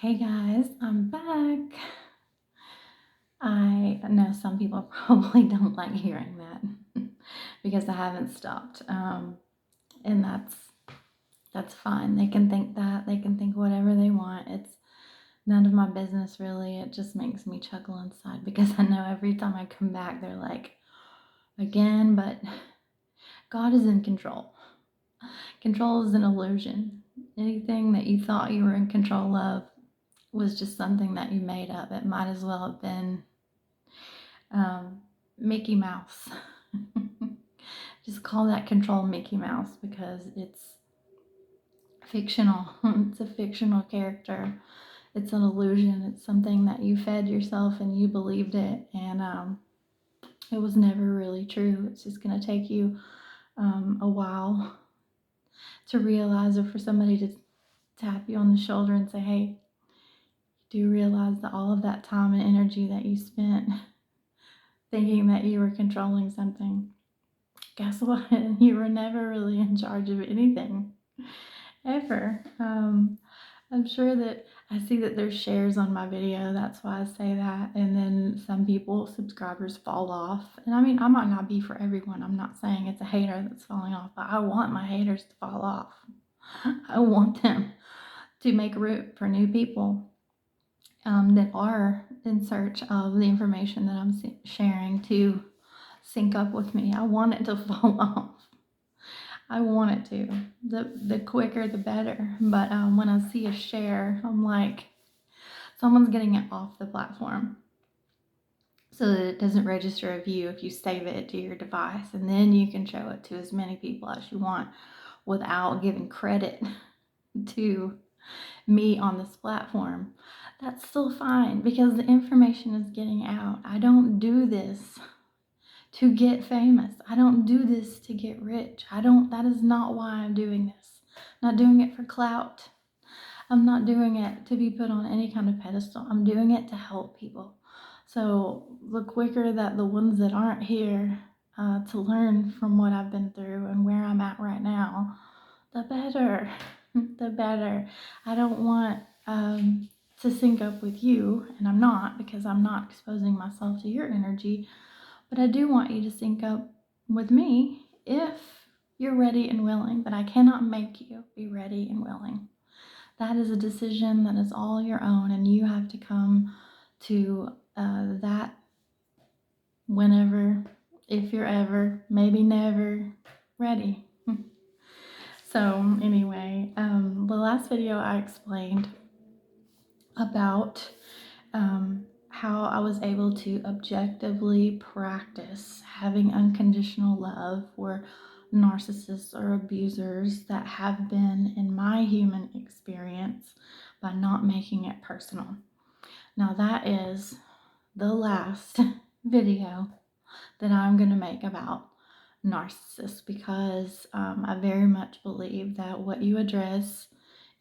Hey guys, I'm back. I know some people probably don't like hearing that because I haven't stopped. And that's fine. They can think that. They can think whatever they want. It's none of my business really. It just makes me chuckle inside because I know every time I come back they're like, again, but God is in control. Control is an illusion. Anything that you thought you were in control of was just something that you made up. It might as well have been Mickey Mouse. Just call that control Mickey Mouse because it's fictional. It's a fictional character. It's an illusion. It's something that you fed yourself and you believed it, and it was never really true. It's just going to take you a while to realize, or for somebody to tap you on the shoulder and say, hey, do you realize that all of that time and energy that you spent thinking that you were controlling something, guess what? You were never really in charge of anything, ever. I'm sure that I see that there's shares on my video. That's why I say that. And then some people, subscribers, fall off. And I mean, I might not be for everyone. I'm not saying it's a hater that's falling off, but I want my haters to fall off. I want them to make room for new people that are in search of the information that I'm sharing to sync up with me. I want it to fall off. I want it to. The quicker, the better. But when I see a share, I'm like, someone's getting it off the platform so that it doesn't register a view if you save it to your device. And then you can show it to as many people as you want without giving credit to me on this platform. That's still fine because the information is getting out. I don't do this to get famous. I don't do this to get rich. That is not why I'm doing this. I'm not doing it for clout. I'm not doing it to be put on any kind of pedestal. I'm doing it to help people. So the quicker that the ones that aren't here to learn from what I've been through and where I'm at right now, the better. The better. I don't want to sync up with you, and I'm not, because I'm not exposing myself to your energy. But I do want you to sync up with me if you're ready and willing, but I cannot make you be ready and willing. That is a decision that is all your own, and you have to come to that whenever, if you're ever, maybe never ready. So anyway, the last video I explained about how I was able to objectively practice having unconditional love for narcissists or abusers that have been in my human experience by not making it personal. Now that is the last video that I'm going to make about narcissists, because I very much believe that what you address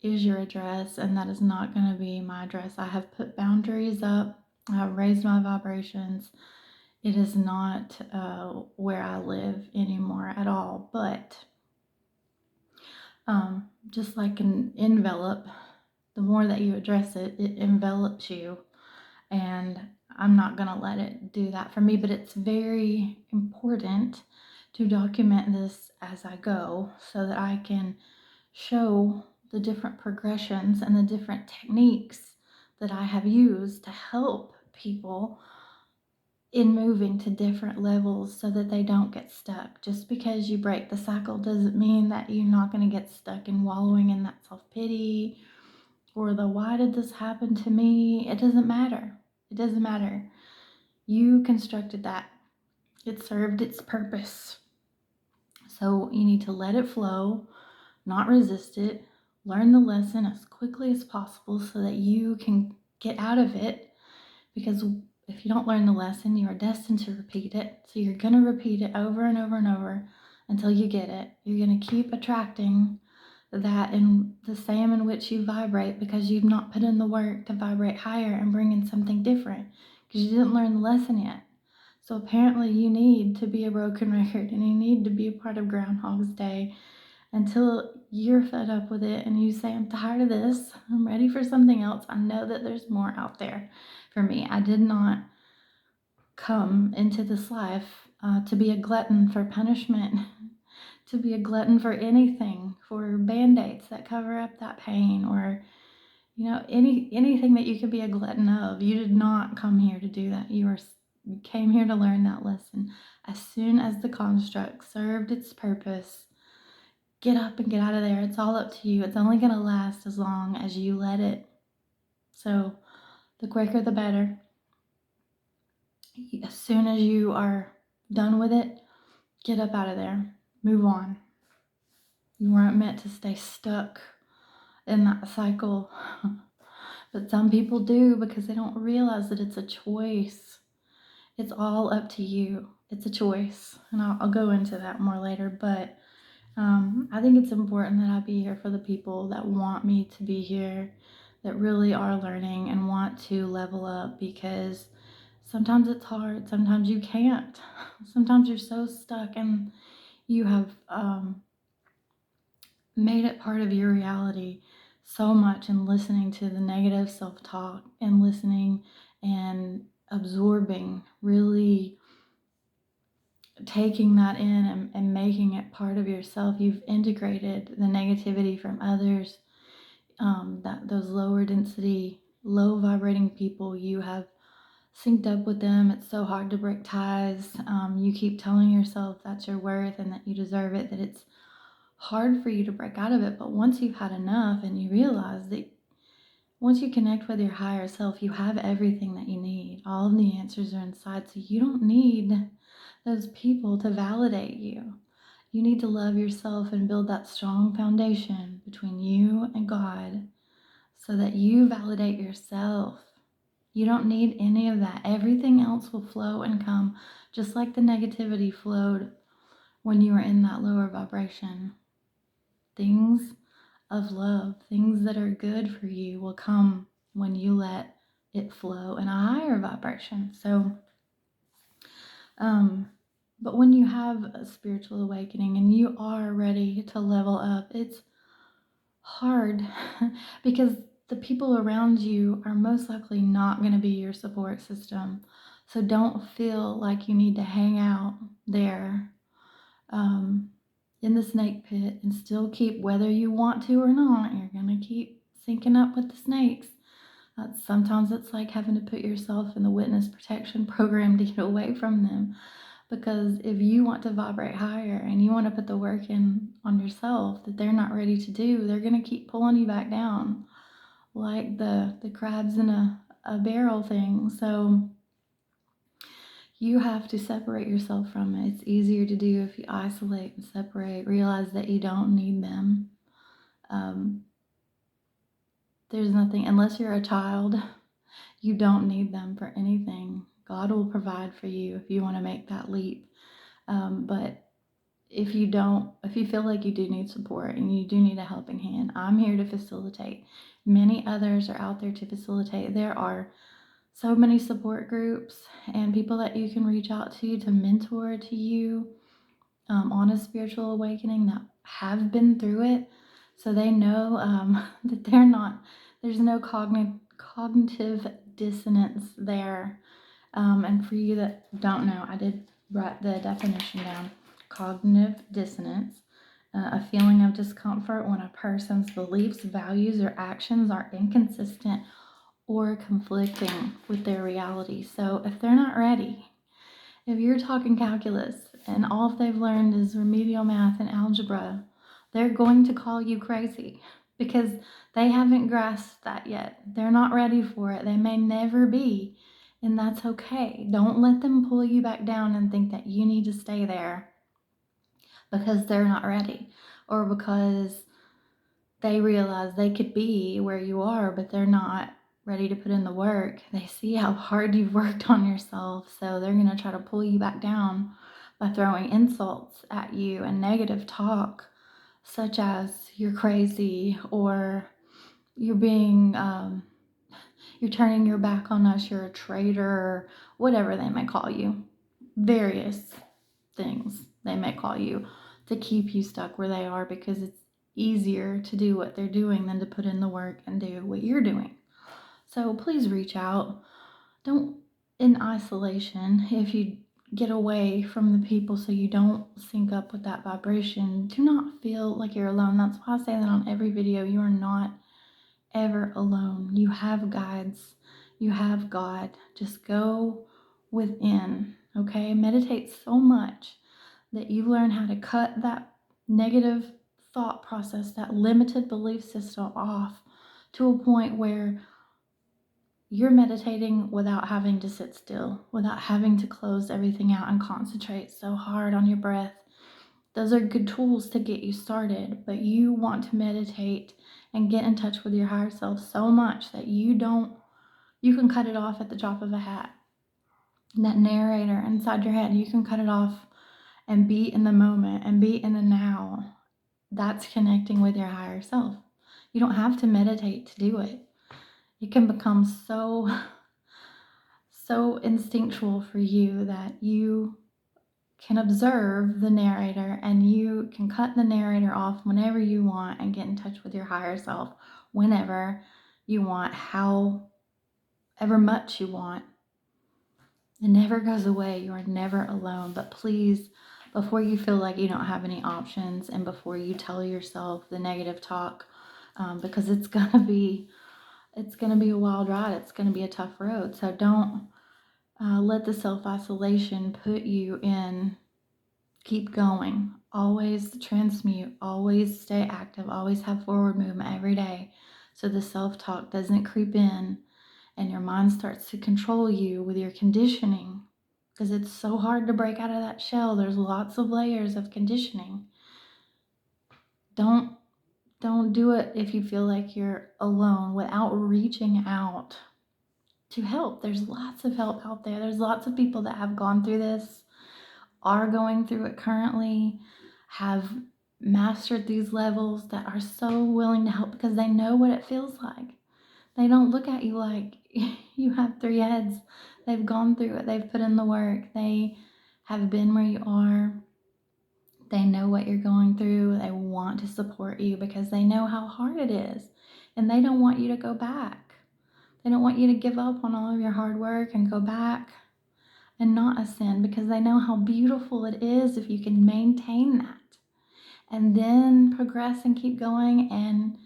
is your address, and that is not going to be my address. I have put boundaries up. I have raised my vibrations. It is not where I live anymore at all. But just like an envelope, the more that you address it, it envelops you. And I'm not going to let it do that for me. But it's very important to document this as I go so that I can show the different progressions and the different techniques that I have used to help people in moving to different levels so that they don't get stuck. Just because you break the cycle doesn't mean that you're not going to get stuck in wallowing in that self-pity or the why did this happen to me? It doesn't matter. It doesn't matter. You constructed that. It served its purpose. So you need to let it flow, not resist it. Learn the lesson as quickly as possible so that you can get out of it, because if you don't learn the lesson, you are destined to repeat it. So you're going to repeat it over and over and over until you get it. You're going to keep attracting that in the same in which you vibrate, because you've not put in the work to vibrate higher and bring in something different, because you didn't learn the lesson yet. So apparently you need to be a broken record, and you need to be a part of Groundhog's Day until you're fed up with it and you say, I'm tired of this, I'm ready for something else. I know that there's more out there for me. I did not come into this life to be a glutton for punishment, to be a glutton for anything, for band-aids that cover up that pain, or anything that you could be a glutton of. You did not come here to do that. You came here to learn that lesson. As soon as the construct served its purpose, get up and get out of there. It's all up to you. It's only going to last as long as you let it. So the quicker the better. As soon as you are done with it, get up out of there. Move on. You weren't meant to stay stuck in that cycle. But some people do, because they don't realize that it's a choice. It's all up to you. It's a choice. And I'll go into that more later. But I think it's important that I be here for the people that want me to be here, that really are learning and want to level up, because sometimes it's hard. Sometimes you can't. Sometimes you're so stuck and you have made it part of your reality so much, and listening to the negative self-talk and listening and absorbing, really taking that in and making it part of yourself. You've integrated the negativity from others, that those lower density, low vibrating people. You have synced up with them. It's so hard to break ties. You keep telling yourself that's your worth and that you deserve it, that it's hard for you to break out of it. But once you've had enough and you realize that once you connect with your higher self, you have everything that you need. All of the answers are inside. So you don't need those people to validate you. You need to love yourself and build that strong foundation between you and God so that you validate yourself. You don't need any of that. Everything else will flow and come, just like the negativity flowed when you were in that lower vibration. Things of love, things that are good for you, will come when you let it flow in a higher vibration. So, but when you have a spiritual awakening and you are ready to level up, it's hard because the people around you are most likely not going to be your support system. So don't feel like you need to hang out there in the snake pit and still keep, whether you want to or not, you're going to keep syncing up with the snakes. Sometimes it's like having to put yourself in the witness protection program to get away from them. Because if you want to vibrate higher and you want to put the work in on yourself that they're not ready to do, they're going to keep pulling you back down like the crabs in a barrel thing. So you have to separate yourself from it. It's easier to do if you isolate and separate, realize that you don't need them. There's nothing, unless you're a child, you don't need them for anything. God will provide for you if you want to make that leap. But if you feel like you do need support and you do need a helping hand, I'm here to facilitate. Many others are out there to facilitate. There are so many support groups and people that you can reach out to mentor to you on a spiritual awakening, that have been through it. So they know that there's no cognitive dissonance there. And for you that don't know, I did write the definition down. Cognitive dissonance, a feeling of discomfort when a person's beliefs, values, or actions are inconsistent or conflicting with their reality. So if they're not ready, if you're talking calculus and all they've learned is remedial math and algebra, they're going to call you crazy because they haven't grasped that yet. They're not ready for it. They may never be, and that's okay. Don't let them pull you back down and think that you need to stay there because they're not ready, or because they realize they could be where you are, but they're not ready to put in the work. They see how hard you've worked on yourself, so they're going to try to pull you back down by throwing insults at you and negative talk, such as you're crazy, or you're being, you're turning your back on us, you're a traitor, or whatever they may call you. Various things they may call you to keep you stuck where they are, because it's easier to do what they're doing than to put in the work and do what you're doing. So please reach out. Don't, in isolation, if you get away from the people so you don't sync up with that vibration, do not feel like you're alone. That's why I say that on every video. You are not ever alone. You have guides, you have God. Just go within, okay? Meditate so much that you learn how to cut that negative thought process, that limited belief system off to a point where you're meditating without having to sit still, without having to close everything out and concentrate so hard on your breath. Those are good tools to get you started, but you want to meditate and get in touch with your higher self so much that you can cut it off at the drop of a hat. That narrator inside your head, you can cut it off and be in the moment and be in the now. That's connecting with your higher self. You don't have to meditate to do it. It can become so instinctual for you that you can observe the narrator and you can cut the narrator off whenever you want and get in touch with your higher self whenever you want, however much you want. It never goes away. You are never alone. But please, before you feel like you don't have any options and before you tell yourself the negative talk, because it's gonna be a wild ride. It's gonna be a tough road. So don't let the self-isolation put you in. Keep going. Always transmute. Always stay active. Always have forward movement every day, so the self-talk doesn't creep in and your mind starts to control you with your conditioning, because it's so hard to break out of that shell. There's lots of layers of conditioning. Don't do it if you feel like you're alone without reaching out to help. There's lots of help out there. There's lots of people that have gone through this, are going through it currently, have mastered these levels, that are so willing to help because they know what it feels like. They don't look at you like you have 3 heads. They've gone through it. They've put in the work. They have been where you are. They know what you're going through. They want to support you because they know how hard it is. And they don't want you to go back. They don't want you to give up on all of your hard work and go back and not ascend, because they know how beautiful it is if you can maintain that and then progress and keep going and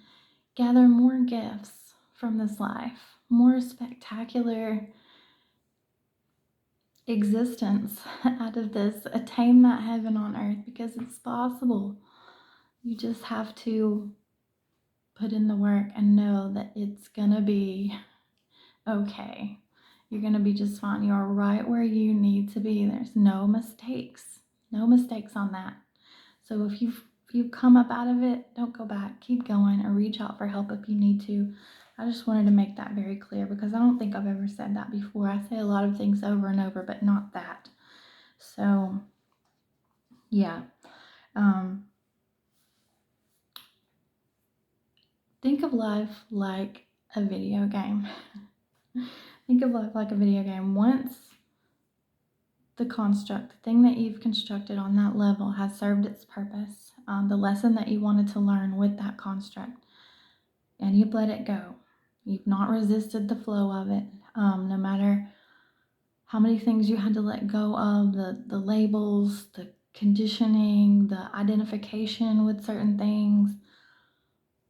gather more gifts from this life, more spectacular existence out of this, attain that heaven on earth, because it's possible. You just have to put in the work and know that it's gonna be okay. You're gonna be just fine. You're right where you need to be. There's no mistakes on that. So if you've come up out of it, don't go back. Keep going or reach out for help if you need to. I just wanted to make that very clear because I don't think I've ever said that before. I say a lot of things over and over, but not that. So yeah. Think of life like a video game. Think of life like a video game. Once the construct, the thing that you've constructed on that level has served its purpose, the lesson that you wanted to learn with that construct, and you've let it go. You've not resisted the flow of it, no matter how many things you had to let go of, the labels, the conditioning, the identification with certain things.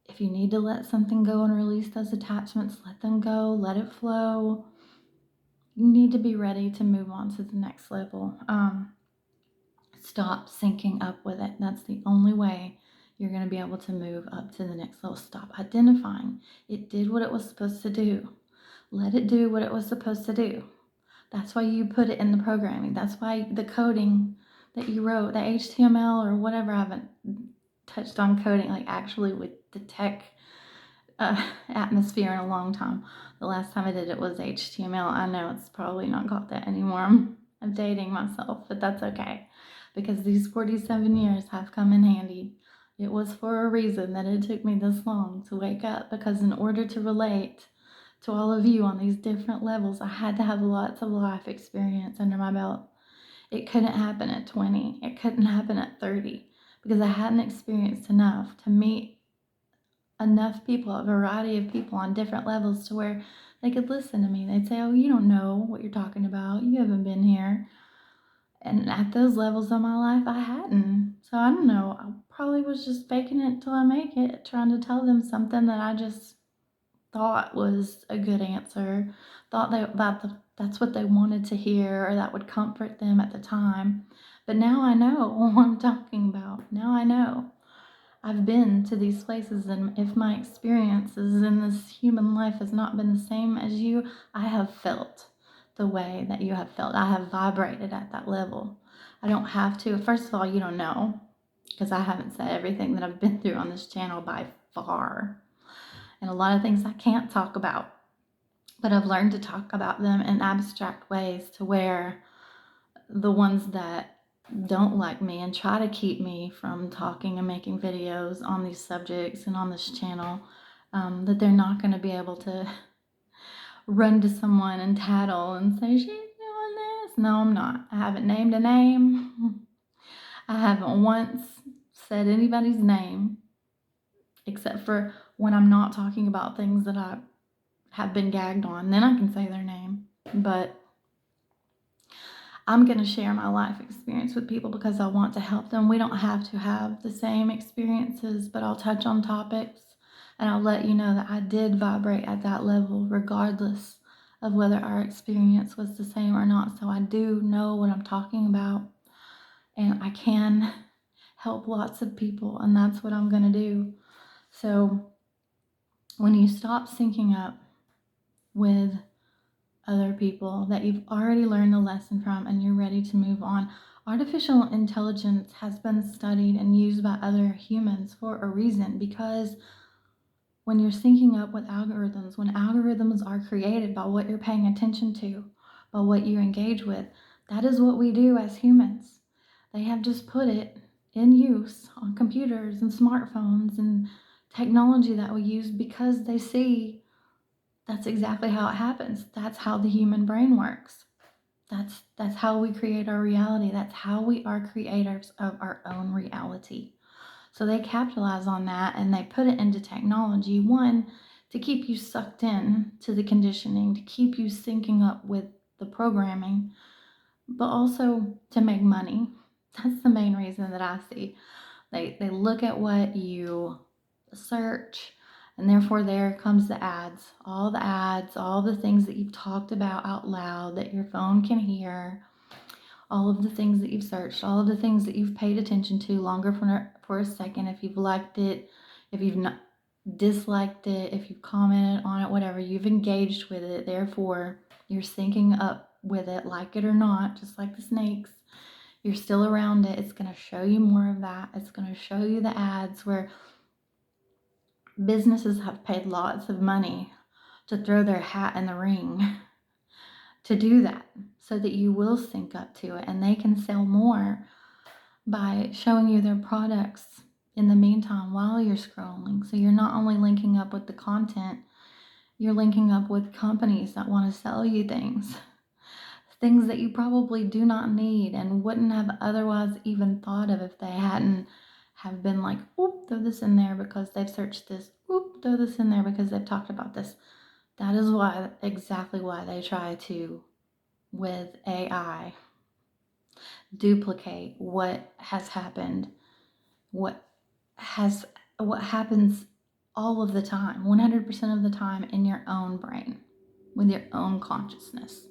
If you need to let something go and release those attachments, let them go, let it flow. You need to be ready to move on to the next level. Stop syncing up with it. That's the only way you're going to be able to move up to the next level. Stop identifying. It did what it was supposed to do. Let it do what it was supposed to do. That's why you put it in the programming. That's why the coding that you wrote, the HTML or whatever, I haven't touched on coding, like actually with the tech atmosphere in a long time. The last time I did it was HTML. I know it's probably not got that anymore. I'm dating myself, but that's okay, because these 47 years have come in handy. It was for a reason that it took me this long to wake up, because in order to relate to all of you on these different levels, I had to have lots of life experience under my belt. It couldn't happen at 20. It couldn't happen at 30, because I hadn't experienced enough to meet enough people, a variety of people on different levels to where they could listen to me. They'd say, "Oh, you don't know what you're talking about. You haven't been here." And at those levels of my life, I hadn't. So I don't know. I probably was just faking it till I make it, trying to tell them something that I just thought was a good answer, thought that's what they wanted to hear or that would comfort them at the time. But now I know what I'm talking about. Now I know. I've been to these places, and if my experiences in this human life has not been the same as you, I have felt the way that you have felt. I have vibrated at that level. I don't have to. First of all, you don't know because I haven't said everything that I've been through on this channel by far. And a lot of things I can't talk about, but I've learned to talk about them in abstract ways to where the ones that don't like me and try to keep me from talking and making videos on these subjects and on this channel, that they're not going to be able to run to someone and tattle and say, "She's doing this." No, I'm not. I haven't named a name. I haven't once said anybody's name except for when I'm not talking about things that I have been gagged on. Then I can say their name. But I'm going to share my life experience with people because I want to help them. We don't have to have the same experiences, but I'll touch on topics and I'll let you know that I did vibrate at that level regardless of whether our experience was the same or not. So I do know what I'm talking about, and I can help lots of people, and that's what I'm going to do. So when you stop syncing up with other people that you've already learned the lesson from and you're ready to move on. Artificial intelligence has been studied and used by other humans for a reason, because when you're syncing up with algorithms, when algorithms are created by what you're paying attention to, by what you engage with, that is what we do as humans. They have just put it in use on computers and smartphones and technology that we use because they see that's exactly how it happens. That's how the human brain works. That's how we create our reality. That's how we are creators of our own reality. So they capitalize on that and they put it into technology, one, to keep you sucked in to the conditioning, to keep you syncing up with the programming, but also to make money. That's the main reason that I see. They look at what you search, and therefore there comes the ads, all the things that you've talked about out loud that your phone can hear, all of the things that you've searched, all of the things that you've paid attention to longer for a second, if you've liked it, if you've not disliked it, if you've commented on it, whatever, you've engaged with it, therefore you're syncing up with it, like it or not, just like the snakes. You're still around it. It's going to show you more of that. It's going to show you the ads where businesses have paid lots of money to throw their hat in the ring to do that so that you will sync up to it, and they can sell more by showing you their products in the meantime while you're scrolling. So you're not only linking up with the content, you're linking up with companies that want to sell you things that you probably do not need and wouldn't have otherwise even thought of if they hadn't have been like, "Oop, throw this in there because they've searched this. Oop, throw this in there because they've talked about this." That is exactly why they try to, with AI, duplicate what has happened, what has what happens all of the time, 100% of the time, in your own brain, with your own consciousness,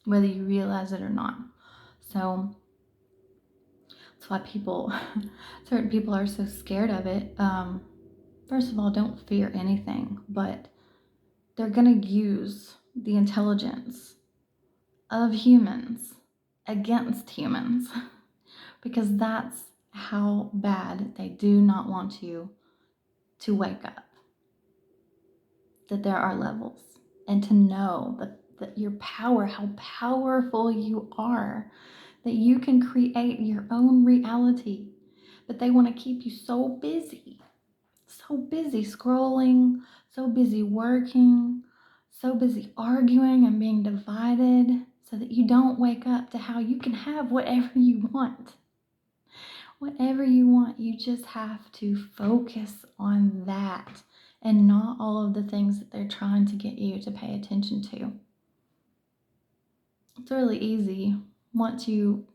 whether you realize it or not. So that's why certain people are so scared of it. First of all, don't fear anything, but they're going to use the intelligence of humans against humans because that's how bad they do not want you to wake up, that there are levels, and to know that your power, how powerful you are, that you can create your own reality. But they want to keep you so busy scrolling, so busy working, so busy arguing and being divided, so that you don't wake up to how you can have whatever you want. whatever you want. You just have to focus on that and not all of the things that they're trying to get you to pay attention to. It's really easy once you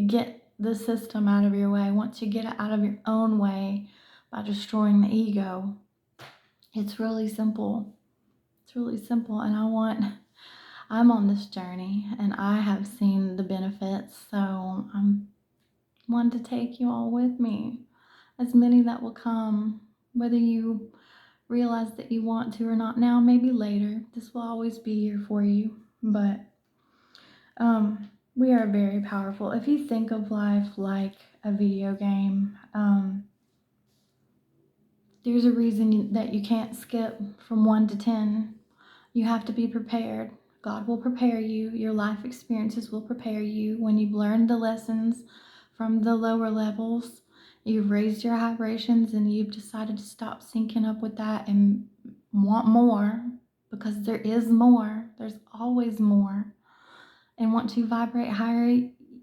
get the system out of your way, once you get it out of your own way by destroying the ego. It's really simple. It's really simple. And I'm on this journey and I have seen the benefits. So I'm wanting to take you all with me, as many that will come, whether you realize that you want to or not now, maybe later. This will always be here for you. But we are very powerful. If you think of life like a video game, there's a reason that you can't skip from 1 to 10. You have to be prepared. God will prepare you. Your life experiences will prepare you. When you've learned the lessons from the lower levels, you've raised your vibrations and you've decided to stop syncing up with that and want more, because there is more. There's always more. And once you vibrate higher,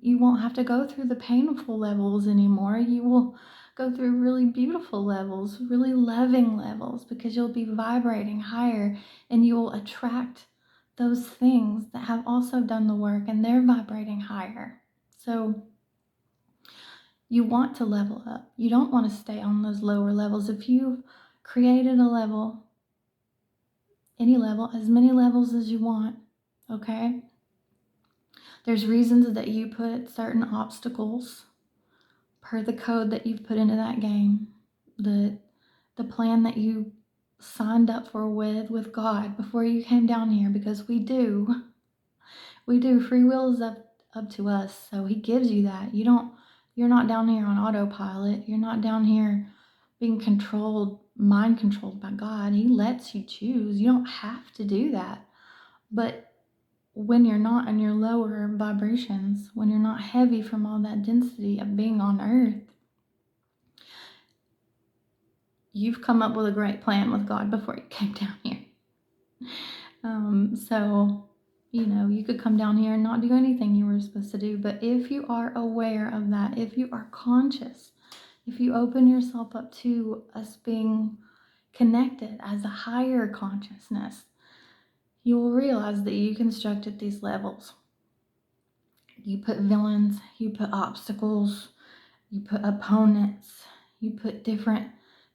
you won't have to go through the painful levels anymore. You will go through really beautiful levels, really loving levels, because you'll be vibrating higher and you will attract those things that have also done the work and they're vibrating higher. So you want to level up. You don't want to stay on those lower levels. If you've created a level, any level, as many levels as you want, okay? There's reasons that you put certain obstacles per the code that you've put into that game, the plan that you signed up for with God before you came down here, because we do. Free will is up to us, so He gives you that. You're not down here on autopilot. You're not down here being mind controlled by God. He lets you choose. You don't have to do that. But when you're not in your lower vibrations, when you're not heavy from all that density of being on earth, you've come up with a great plan with God before you came down here. So, you could come down here and not do anything you were supposed to do. But if you are aware of that, if you are conscious, if you open yourself up to us being connected as a higher consciousness, you will realize that you constructed these levels. You put villains, you put obstacles, you put opponents, you put different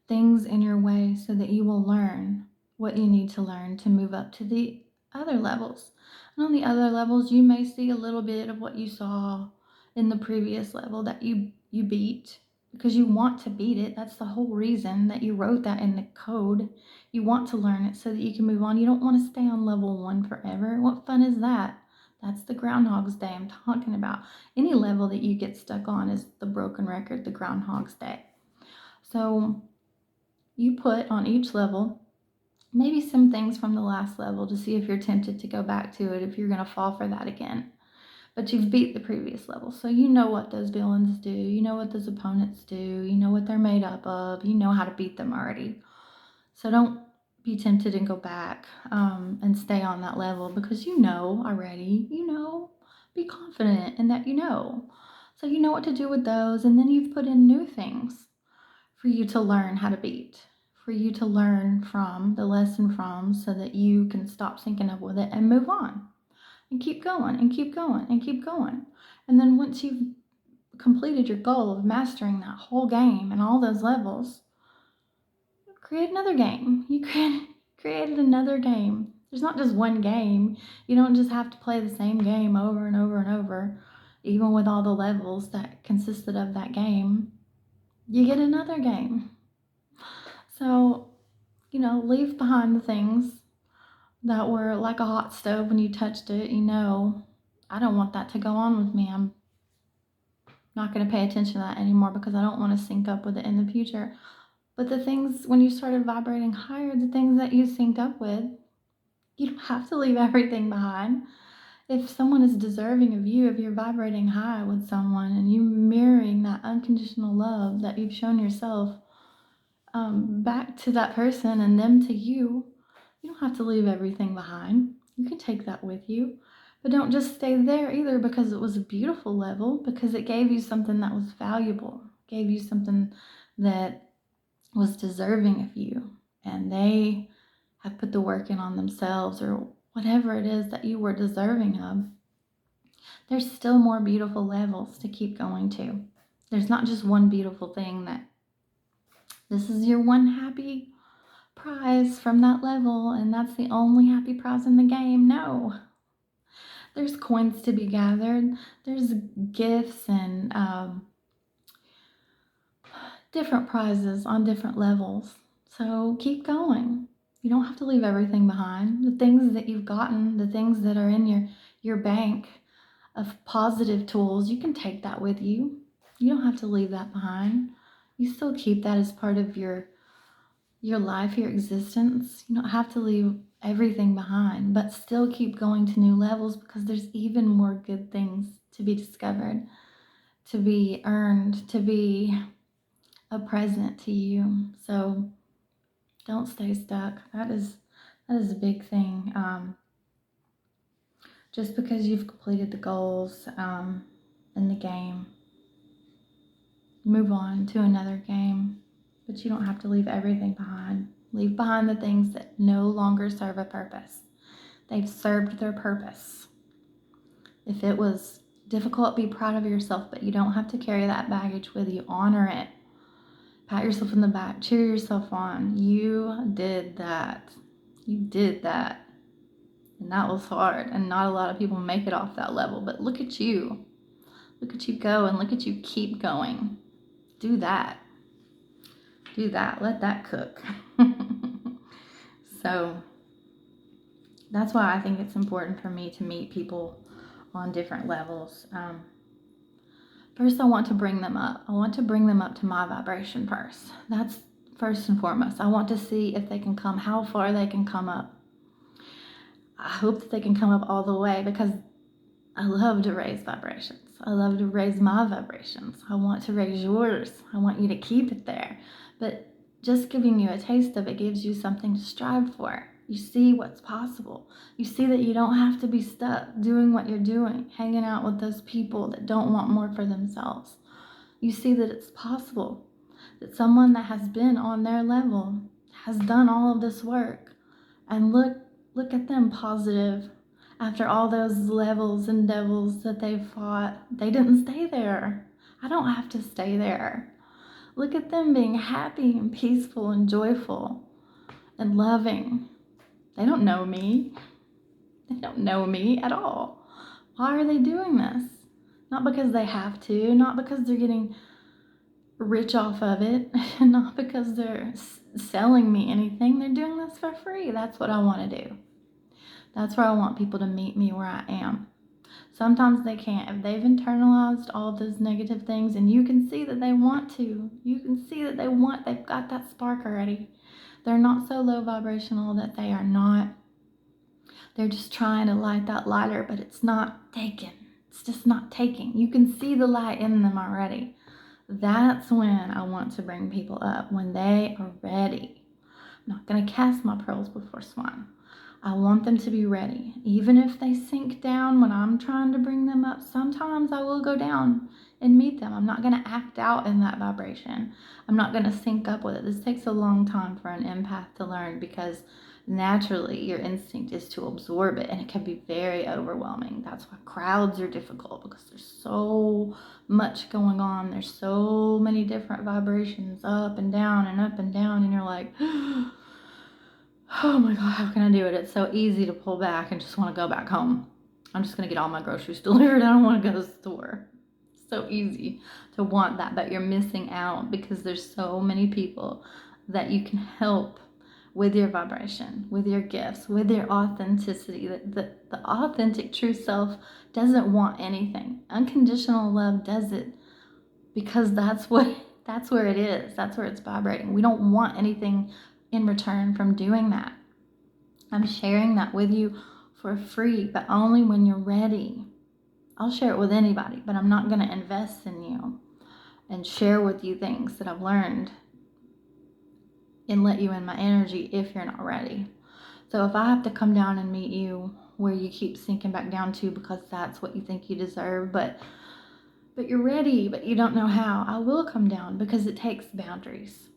things in your way so that you will learn what you need to learn to move up to the other levels. And on the other levels, you may see a little bit of what you saw in the previous level that you beat, because you want to beat it. That's the whole reason that you wrote that in the code. You want to learn it so that you can move on. You don't want to stay on level 1 forever. What fun is that? That's the Groundhog's Day I'm talking about. Any level that you get stuck on is the broken record, the Groundhog's Day. So you put on each level maybe some things from the last level to see if you're tempted to go back to it, if you're going to fall for that again. But you've beat the previous level, so you know what those villains do, you know what those opponents do, you know what they're made up of, you know how to beat them already. So don't be tempted and go back and stay on that level, because you know already, be confident in that you know. So you know what to do with those, and then you've put in new things for you to learn how to beat, for you to learn from, the lesson from, so that you can stop syncing up with it and move on and keep going and keep going and keep going. And then once you've completed your goal of mastering that whole game and all those levels, create another game. You created another game. There's not just one game. You don't just have to play the same game over and over and over, even with all the levels that consisted of that game. You get another game. So, leave behind the things that were like a hot stove when you touched it. I don't want that to go on with me. I'm not going to pay attention to that anymore, because I don't want to sync up with it in the future. But the things, when you started vibrating higher, the things that you synced up with, you don't have to leave everything behind. If someone is deserving of you, if you're vibrating high with someone and you're mirroring that unconditional love that you've shown yourself back to that person and them to you, you don't have to leave everything behind. You can take that with you, But don't just stay there either because it was a beautiful level, because it gave you something that was valuable, gave you something that was deserving of you, and they have put the work in on themselves, or whatever it is that you were deserving of. There's still more beautiful levels to keep going to. There's not just one beautiful thing that this is your one happy prize from that level and that's the only happy prize in the game. No, there's coins to be gathered, there's gifts and different prizes on different levels. So keep going. You don't have to leave everything behind. The things that you've gotten, the things that are in your bank of positive tools, you can take that with you. You don't have to leave that behind. You still keep that as part of your life, your existence. You don't have to leave everything behind, but still keep going to new levels, because there's even more good things to be discovered, to be earned, to be a present to you. So don't stay stuck. That is a big thing. Just because you've completed the goals in the game, move on to another game. But you don't have to leave everything behind. Leave behind the things that no longer serve a purpose. They've served their purpose. If it was difficult, be proud of yourself, but you don't have to carry that baggage with you. Honor it. Pat yourself in the back. Cheer yourself on. You did that. You did that. And that was hard. And not a lot of people make it off that level. But look at you. Look at you go, and look at you keep going. Do that. Do that. Let that cook. So that's why I think it's important for me to meet people on different levels. First, I want to bring them up. I want to bring them up to my vibration first. That's first and foremost. I want to see if they can come, how far they can come up. I hope that they can come up all the way, because I love to raise vibrations. I love to raise my vibrations. I want to raise yours. I want you to keep it there. But just giving you a taste of it gives you something to strive for. You see what's possible. You see that you don't have to be stuck doing what you're doing, hanging out with those people that don't want more for themselves. You see that it's possible, that someone that has been on their level has done all of this work, and look at them positive. After all those levels and devils that they've fought, they didn't stay there. I don't have to stay there. Look at them being happy and peaceful and joyful and loving. They don't know me. They don't know me at all. Why are they doing this? Not because they have to, not because they're getting rich off of it, not because they're selling me anything. They're doing this for free. That's what I want to do. That's where I want people to meet me, where I am. Sometimes they can't. If they've internalized all of those negative things, and you can see that they want to, you can see that they've got that spark already. They're not so low vibrational that they are not. They're just trying to light that lighter, but it's not taking. It's just not taking. You can see the light in them already. That's when I want to bring people up, when they are ready. I'm not going to cast my pearls before swine. I want them to be ready. Even if they sink down when I'm trying to bring them up, sometimes I will go down and meet them. I'm not going to act out in that vibration. I'm not going to sync up with it. This takes a long time for an empath to learn, because naturally your instinct is to absorb it, and it can be very overwhelming. That's why crowds are difficult, because there's so much going on. There's so many different vibrations up and down and up and down, and you're like, oh my God, how can I do it? It's so easy to pull back and just want to go back home. I'm just going to get all my groceries delivered. I don't want to go to the store. It's so easy to want that, but you're missing out, because there's so many people that you can help with your vibration, with your gifts, with your authenticity. The authentic true self doesn't want anything. Unconditional love does it, because that's where it is. That's where it's vibrating. We don't want anything in return from doing that. I'm sharing that with you for free, but only when you're ready. I'll share it with anybody, but I'm not going to invest in you and share with you things that I've learned and let you in my energy if you're not ready. So if I have to come down and meet you where you keep sinking back down to because that's what you think you deserve, but you're ready, but you don't know how. I will come down because it takes boundaries.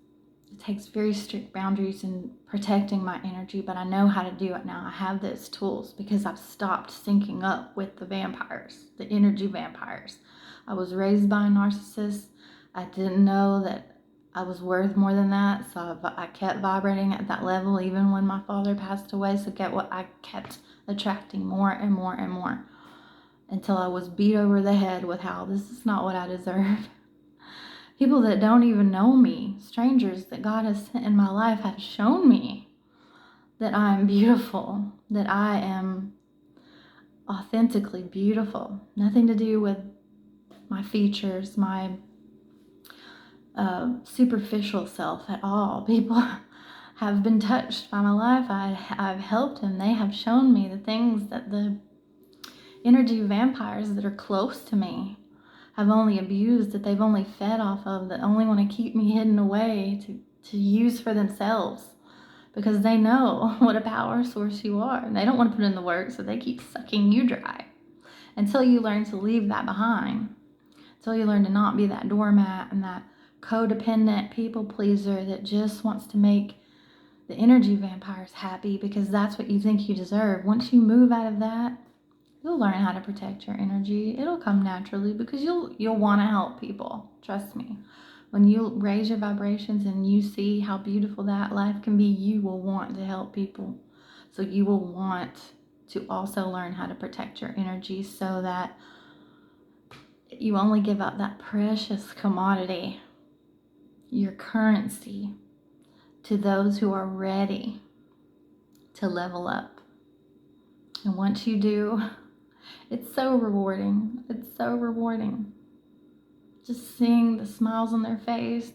It takes very strict boundaries in protecting my energy, but I know how to do it now. I have those tools because I've stopped syncing up with the vampires, the energy vampires. I was raised by a narcissist. I didn't know that I was worth more than that, so I kept vibrating at that level even when my father passed away. So get what I kept attracting more and more and more until I was beat over the head with how this is not what I deserve. People that don't even know me, strangers that God has sent in my life, have shown me that I am beautiful, that I am authentically beautiful. Nothing to do with my features, my superficial self at all. People have been touched by my life. I've helped them. They have shown me the things that the energy vampires that are close to me have only abused, that they've only fed off of, that only want to keep me hidden away to use for themselves because they know what a power source you are. And they don't want to put in the work, so they keep sucking you dry until you learn to leave that behind, until you learn to not be that doormat and that codependent people pleaser that just wants to make the energy vampires happy because that's what you think you deserve. Once you move out of that, you'll learn how to protect your energy. It'll come naturally because you'll want to help people. Trust me. When you raise your vibrations and you see how beautiful that life can be, you will want to help people. So you will want to also learn how to protect your energy so that you only give out that precious commodity, your currency, to those who are ready to level up. And once you do, it's so rewarding. It's so rewarding. Just seeing the smiles on their face,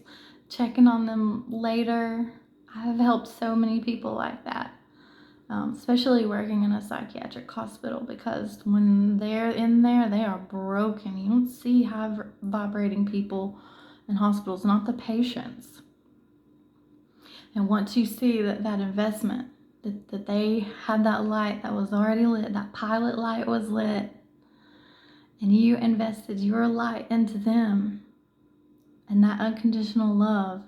checking on them later. I have helped so many people like that, especially working in a psychiatric hospital, because when they're in there, they are broken. You don't see high vibrating people in hospitals, not the patients. And once you see that investment, that they had that light that was already lit, that pilot light was lit, and you invested your light into them and that unconditional love,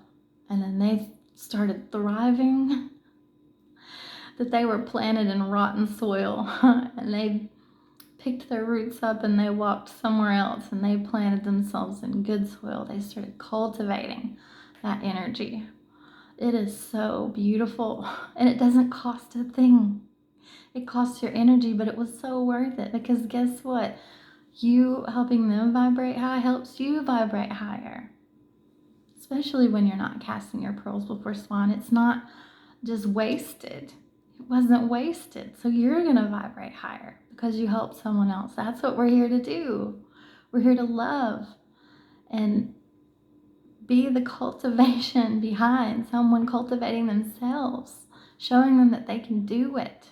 and then they started thriving, that they were planted in rotten soil and they picked their roots up and they walked somewhere else and they planted themselves in good soil. They started cultivating that energy. It is so beautiful, and it doesn't cost a thing. It costs your energy, but it was so worth it because guess what? You helping them vibrate high helps you vibrate higher. Especially when you're not casting your pearls before swine. It's not just wasted. It wasn't wasted. So you're going to vibrate higher because you helped someone else. That's what we're here to do. We're here to love and be the cultivation behind someone cultivating themselves, showing them that they can do it.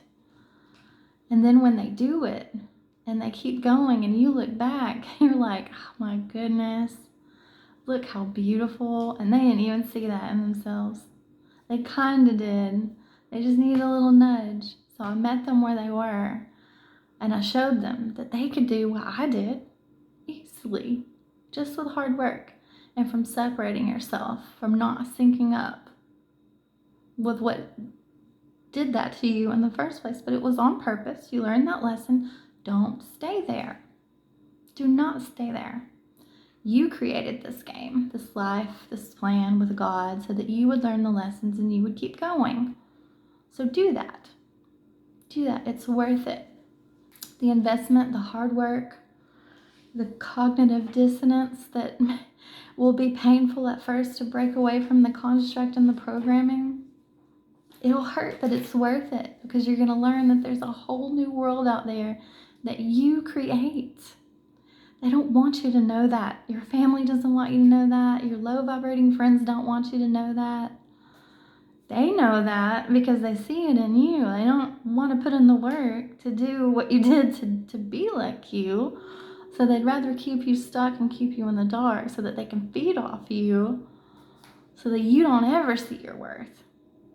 And then when they do it and they keep going and you look back, you're like, oh my goodness, look how beautiful. And they didn't even see that in themselves. They kind of did. They just needed a little nudge. So I met them where they were and I showed them that they could do what I did easily, just with hard work and from separating yourself, from not syncing up with what did that to you in the first place. But it was on purpose. You learned that lesson. Don't stay there. Do not stay there. You created this game, this life, this plan with God so that you would learn the lessons and you would keep going. So do that. Do that. It's worth it. The investment, the hard work, the cognitive dissonance that will be painful at first to break away from the construct and the programming. It'll hurt, but it's worth it because you're going to learn that there's a whole new world out there that you create. They don't want you to know that. Your family doesn't want you to know that. Your low vibrating friends don't want you to know that. They know that because they see it in you. They don't want to put in the work to do what you did to be like you. So they'd rather keep you stuck and keep you in the dark so that they can feed off you so that you don't ever see your worth.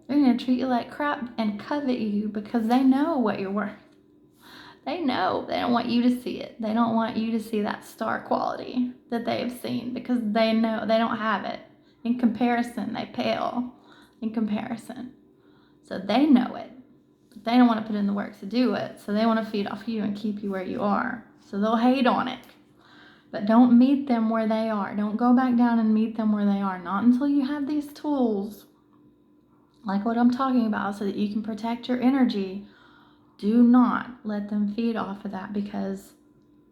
They're going to treat you like crap and covet you because they know what you're worth. They know. They don't want you to see it. They don't want you to see that star quality that they've seen, because they know they don't have it. In comparison, they pale in comparison. So they know it. But they don't want to put in the work to do it. So they want to feed off you and keep you where you are. So they'll hate on it. But don't meet them where they are. Don't go back down and meet them where they are. Not until you have these tools, like what I'm talking about, so that you can protect your energy. Do not let them feed off of that, because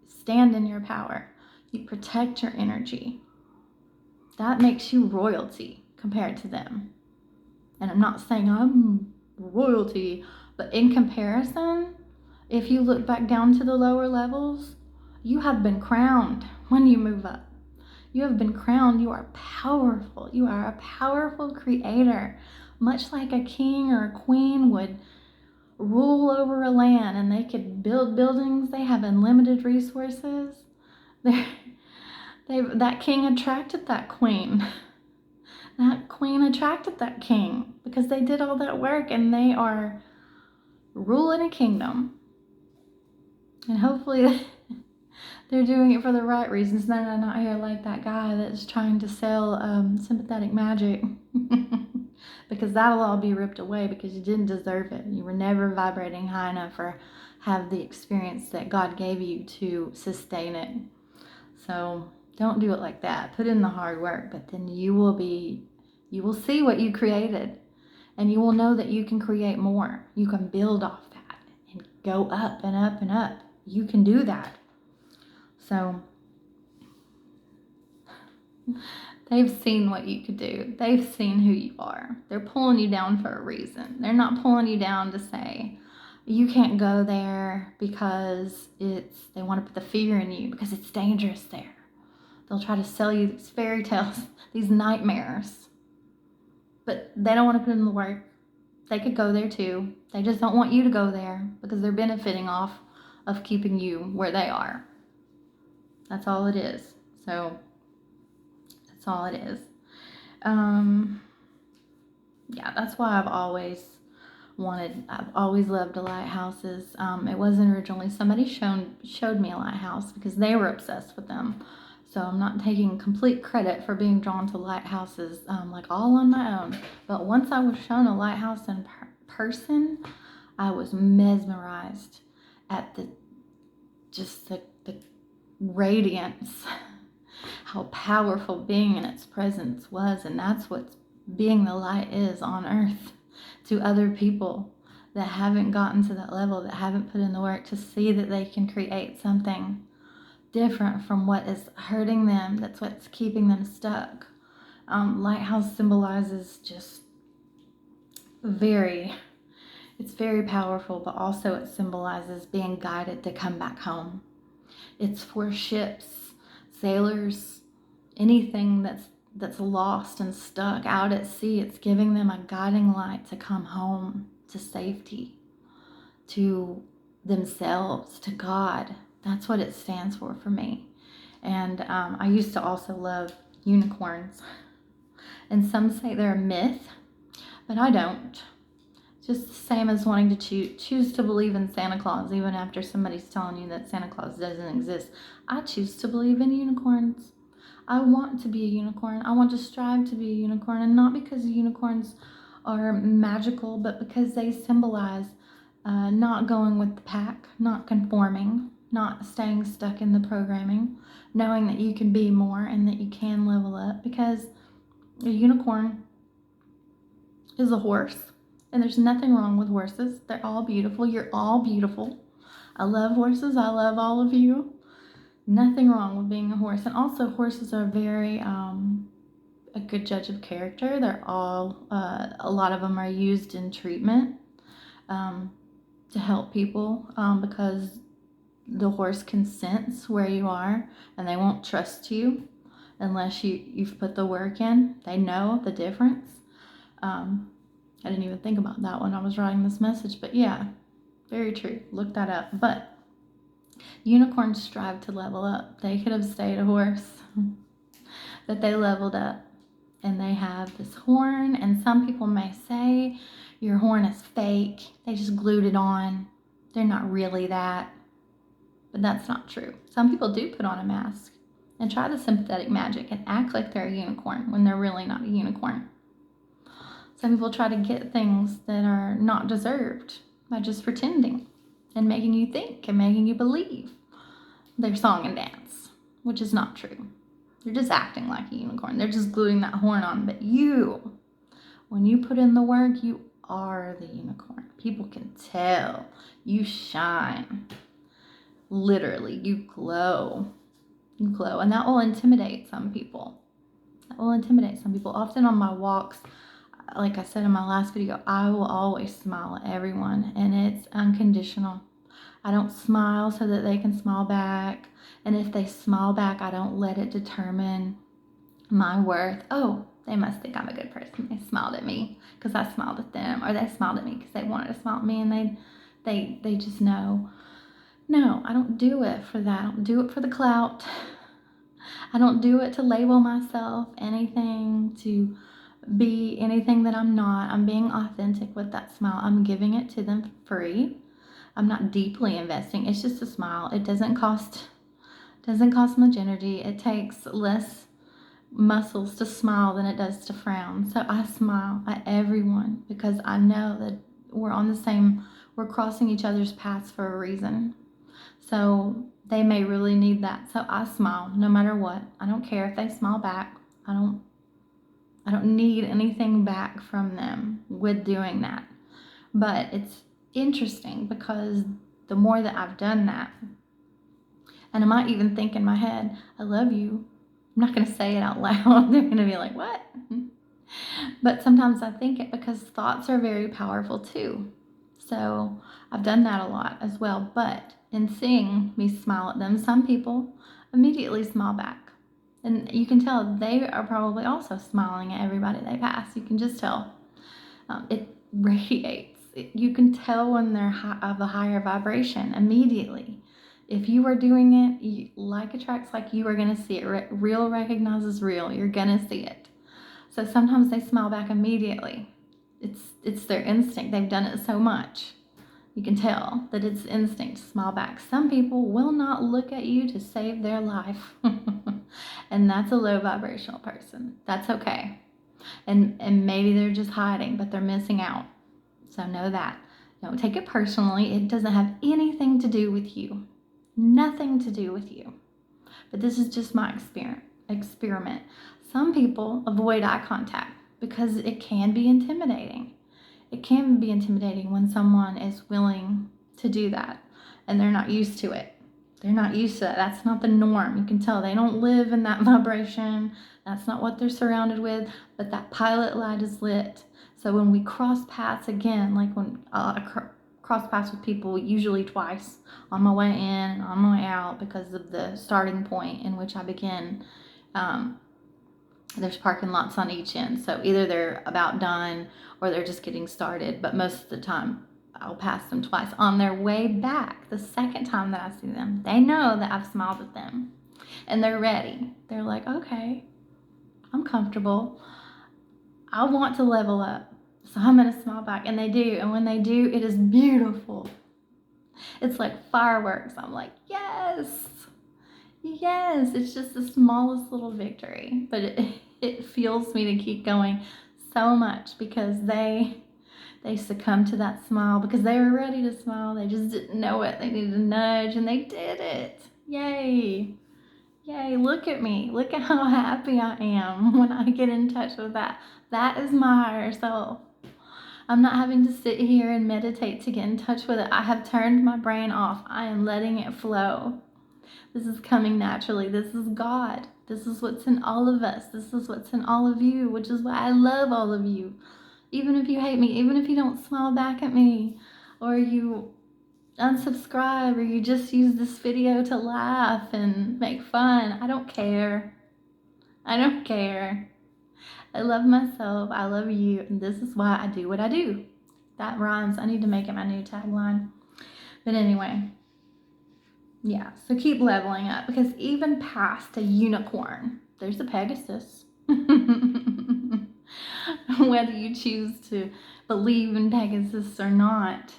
stand in your power. You protect your energy. That makes you royalty compared to them. And I'm not saying I'm royalty, but in comparison, if you look back down to the lower levels, you have been crowned when you move up. You have been crowned. You are powerful. You are a powerful creator. Much like a king or a queen would rule over a land and they could build buildings, they have unlimited resources. That king attracted that queen. That queen attracted that king because they did all that work, and they are ruling a kingdom. And hopefully they're doing it for the right reasons. They're not here like that guy that's trying to sell sympathetic magic. Because that'll all be ripped away, because you didn't deserve it. You were never vibrating high enough or have the experience that God gave you to sustain it. So don't do it like that. Put in the hard work, but then you will see what you created, and you will know that you can create more. You can build off that and go up and up and up. You can do that. So they've seen what you could do. They've seen who you are. They're pulling you down for a reason. They're not pulling you down to say, you can't go there because they want to put the fear in you because it's dangerous there. They'll try to sell you these fairy tales, these nightmares. But they don't want to put in the work. They could go there too. They just don't want you to go there because they're benefiting off of keeping you where they are. That's all it is. So that's all it is. Yeah, that's why I've always loved the lighthouses. It wasn't originally, somebody showed me a lighthouse because they were obsessed with them. So I'm not taking complete credit for being drawn to lighthouses, like all on my own. But once I was shown a lighthouse in person, I was mesmerized at the radiance, how powerful being in its presence was. And that's what being the light is on earth to other people that haven't gotten to that level, that haven't put in the work to see that they can create something different from what is hurting them. That's what's keeping them stuck. Lighthouse symbolizes just it's very powerful, but also it symbolizes being guided to come back home. It's for ships, sailors, anything that's lost and stuck out at sea. It's giving them a guiding light to come home, to safety, to themselves, to God. That's what it stands for me. And I used to also love unicorns. And some say they're a myth, but I don't. Just the same as wanting to choose to believe in Santa Claus, even after somebody's telling you that Santa Claus doesn't exist. I choose to believe in unicorns. I want to be a unicorn. I want to strive to be a unicorn, and not because unicorns are magical, but because they symbolize not going with the pack, not conforming, not staying stuck in the programming, knowing that you can be more and that you can level up, because a unicorn is a horse. And there's nothing wrong with horses. They're all beautiful. You're all beautiful. I love horses. I love all of you. Nothing wrong with being a horse. And also, horses are very a good judge of character. They're all, a lot of them are used in treatment to help people because the horse can sense where you are, and they won't trust you unless you've put the work in. They know the difference. I didn't even think about that when I was writing this message, but yeah, very true. Look that up. But unicorns strive to level up. They could have stayed a horse, but they leveled up, and they have this horn. And some people may say your horn is fake. They just glued it on. They're not really that. But that's not true. Some people do put on a mask and try the sympathetic magic and act like they're a unicorn when they're really not a unicorn. Some people try to get things that are not deserved by just pretending and making you think and making you believe their song and dance, which is not true. They're just acting like a unicorn. They're just gluing that horn on. But you, when you put in the work, you are the unicorn. People can tell. You shine. Literally, you glow. You glow. And that will intimidate some people. That will intimidate some people. Often on my walks, like I said in my last video, I will always smile at everyone, and it's unconditional. I don't smile so that they can smile back. And if they smile back, I don't let it determine my worth. Oh, they must think I'm a good person. They smiled at me because I smiled at them, or they smiled at me because they wanted to smile at me, and they just know. No, I don't do it for that. I don't do it for the clout. I don't do it to label myself anything, to be anything that I'm not. I'm being authentic with that smile. I'm giving it to them free. I'm not deeply investing. It's just a smile. It doesn't cost much energy. It takes less muscles to smile than it does to frown. So I smile at everyone because I know that we're crossing each other's paths for a reason. So they may really need that. So I smile no matter what. I don't care if they smile back. I don't need anything back from them with doing that. But it's interesting because the more that I've done that, and I might even think in my head, I love you. I'm not going to say it out loud. They're going to be like, what? But sometimes I think it because thoughts are very powerful too. So I've done that a lot as well. But in seeing me smile at them, some people immediately smile back. And you can tell they are probably also smiling at everybody they pass. You can just tell. It radiates. You can tell when they're of a higher vibration immediately. If you are doing it, like attracts like, you are going to see it. Real recognizes real. You're going to see it. So sometimes they smile back immediately. It's their instinct. They've done it so much. You can tell that it's instinct to smile back. Some people will not look at you to save their life. And that's a low vibrational person. That's okay. And maybe they're just hiding, but they're missing out. So know that. Don't take it personally. It doesn't have anything to do with you. Nothing to do with you. But this is just my experiment. Some people avoid eye contact because it can be intimidating. It can be intimidating when someone is willing to do that and they're not used to it. They're not used to that. That's not the norm. You can tell they don't live in that vibration. That's not what they're surrounded with, but that pilot light is lit. So when we cross paths again, like when I cross paths with people usually twice, on my way in and on my way out, because of the starting point in which I begin. There's parking lots on each end, so either they're about done or they're just getting started, but most of the time I'll pass them twice. On their way back, the second time that I see them, they know that I've smiled at them and they're ready. They're like, okay, I'm comfortable. I want to level up, so I'm going to smile back. And they do. And when they do, it is beautiful. It's like fireworks. I'm like, yes. Yes, it's just the smallest little victory, but it fuels me to keep going so much because they succumbed to that smile because they were ready to smile. They just didn't know it. They needed a nudge and they did it. Yay. Yay, look at me. Look at how happy I am when I get in touch with that. That is my higher self. I'm not having to sit here and meditate to get in touch with it. I have turned my brain off. I am letting it flow. This is coming naturally. This is God. This is what's in all of us. This is what's in all of you, which is why I love all of you. Even if you hate me, even if you don't smile back at me, or you unsubscribe, or you just use this video to laugh and make fun, I don't care. I don't care. I love myself. I love you. And this is why I do what I do. That rhymes. I need to make it my new tagline. But anyway. Yeah, so keep leveling up because even past a unicorn, there's a Pegasus. Whether you choose to believe in Pegasus or not,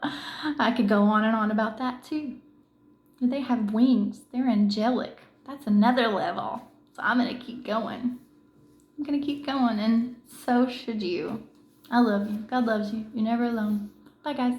I could go on and on about that too. They have wings. They're angelic. That's another level. So I'm going to keep going. I'm going to keep going, and so should you. I love you. God loves you. You're never alone. Bye, guys.